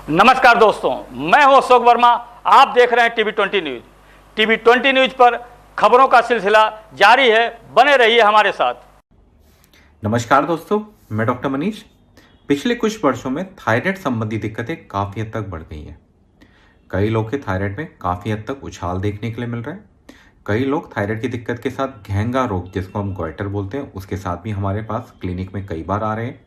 नमस्कार दोस्तों, मैं हूं अशोक वर्मा। आप देख रहे हैं टीवी 20 न्यूज। टीवी 20 न्यूज पर खबरों का सिलसिला जारी है, बने रहिए हमारे साथ। नमस्कार दोस्तों, मैं डॉक्टर मनीष। पिछले कुछ वर्षों में थायराइड संबंधी दिक्कतें काफ़ी हद तक बढ़ गई हैं। कई लोग के थायराइड में काफ़ी हद तक उछाल देखने के लिए मिल रहा है। कई लोग थायराइड की दिक्कत के साथ घेंगा रोग, जिसको हम गोइटर बोलते हैं, उसके साथ भी हमारे पास क्लिनिक में कई बार आ रहे हैं।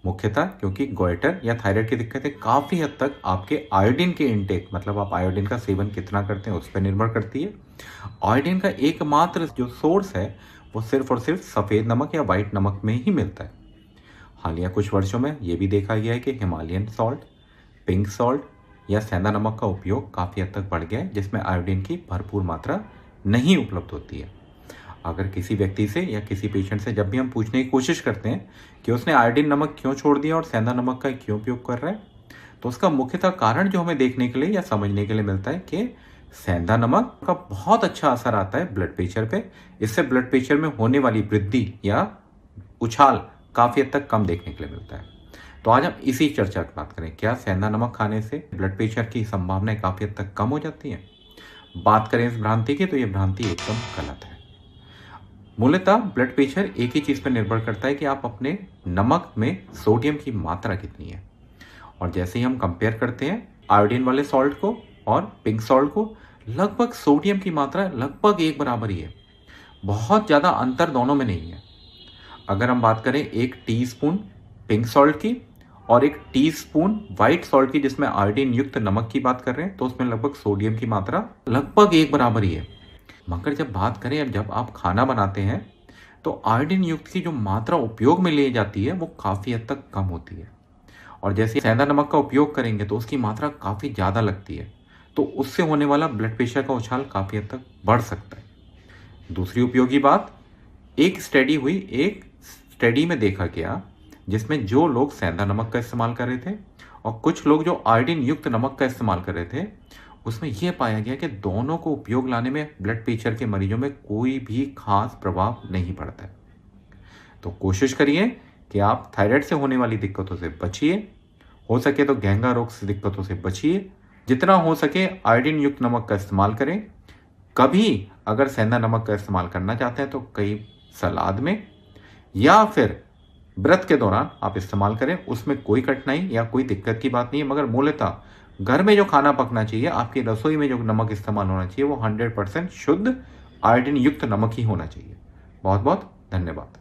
मुख्यतः क्योंकि गोइटर या थायराइड की दिक्कतें काफ़ी हद तक आपके आयोडीन के इनटेक, मतलब आप आयोडीन का सेवन कितना करते हैं, उस पर निर्भर करती है। आयोडीन का एकमात्र जो सोर्स है वो सिर्फ और सिर्फ सफ़ेद नमक या वाइट नमक में ही मिलता है। हालिया कुछ वर्षों में ये भी देखा गया है कि हिमालयन सॉल्ट, पिंक सॉल्ट या सेंधा नमक का उपयोग काफ़ी हद तक बढ़ गया है, जिसमें आयोडीन की भरपूर मात्रा नहीं उपलब्ध होती है। अगर किसी व्यक्ति से या किसी पेशेंट से जब भी हम पूछने की कोशिश करते हैं कि उसने आयोडीन नमक क्यों छोड़ दिया और सेंधा नमक का क्यों उपयोग कर रहा है, तो उसका मुख्यतः कारण जो हमें देखने के लिए या समझने के लिए मिलता है कि सेंधा नमक का बहुत अच्छा असर आता है ब्लड प्रेशर पे। इससे ब्लड प्रेशर में होने वाली वृद्धि या उछाल काफ़ी हद तक कम देखने के लिए मिलता है। तो आज हम इसी चर्चा की बात करें, क्या सेंधा नमक खाने से ब्लड प्रेशर की संभावनाएं काफ़ी हद तक कम हो जाती हैं। बात करें इस भ्रांति की, तो ये भ्रांति एकदम गलत है। मूलतः ब्लड प्रेशर एक ही चीज़ पर निर्भर करता है कि आप अपने नमक में सोडियम की मात्रा कितनी है। और जैसे ही हम कंपेयर करते हैं आयोडीन वाले सॉल्ट को और पिंक सॉल्ट को, लगभग सोडियम की मात्रा लगभग एक बराबर ही है। बहुत ज़्यादा अंतर दोनों में नहीं है। अगर हम बात करें 1 टीस्पून पिंक सॉल्ट की और 1 टीस्पून वाइट सॉल्ट की, जिसमें आयोडीन युक्त नमक की बात कर रहे हैं, तो उसमें लगभग सोडियम की मात्रा लगभग एक बराबर ही है। मगर जब बात करें, जब आप खाना बनाते हैं तो आयोडीन युक्त की जो मात्रा उपयोग में ली जाती है वो काफ़ी हद तक कम होती है। और जैसे सेंधा नमक का उपयोग करेंगे तो उसकी मात्रा काफ़ी ज़्यादा लगती है, तो उससे होने वाला ब्लड प्रेशर का उछाल काफ़ी हद तक बढ़ सकता है। दूसरी उपयोगी बात, एक स्टडी में देखा गया जिसमें जो लोग सेंधा नमक का इस्तेमाल कर रहे थे और कुछ लोग जो आयोडीन युक्त नमक का इस्तेमाल कर रहे थे, उसमें यह पाया गया कि दोनों को उपयोग लाने में ब्लड प्रेशर के मरीजों में कोई भी खास प्रभाव नहीं पड़ता है। तो कोशिश करिए कि आप थायराइड से होने वाली दिक्कतों से बचिए। हो सके तो घेंगा रोग से दिक्कतों से बचिए। जितना हो सके आयोडीन युक्त नमक का इस्तेमाल करें। कभी अगर सेंधा नमक का इस्तेमाल करना चाहते हैं तो कई सलाद में या फिर व्रत के दौरान आप इस्तेमाल करें, उसमें कोई कठिनाई या कोई दिक्कत की बात नहीं है। मगर मूलतः घर में जो खाना पकना चाहिए, आपकी रसोई में जो नमक इस्तेमाल होना चाहिए, वो 100% शुद्ध आयोडीन युक्त नमक ही होना चाहिए। बहुत बहुत धन्यवाद।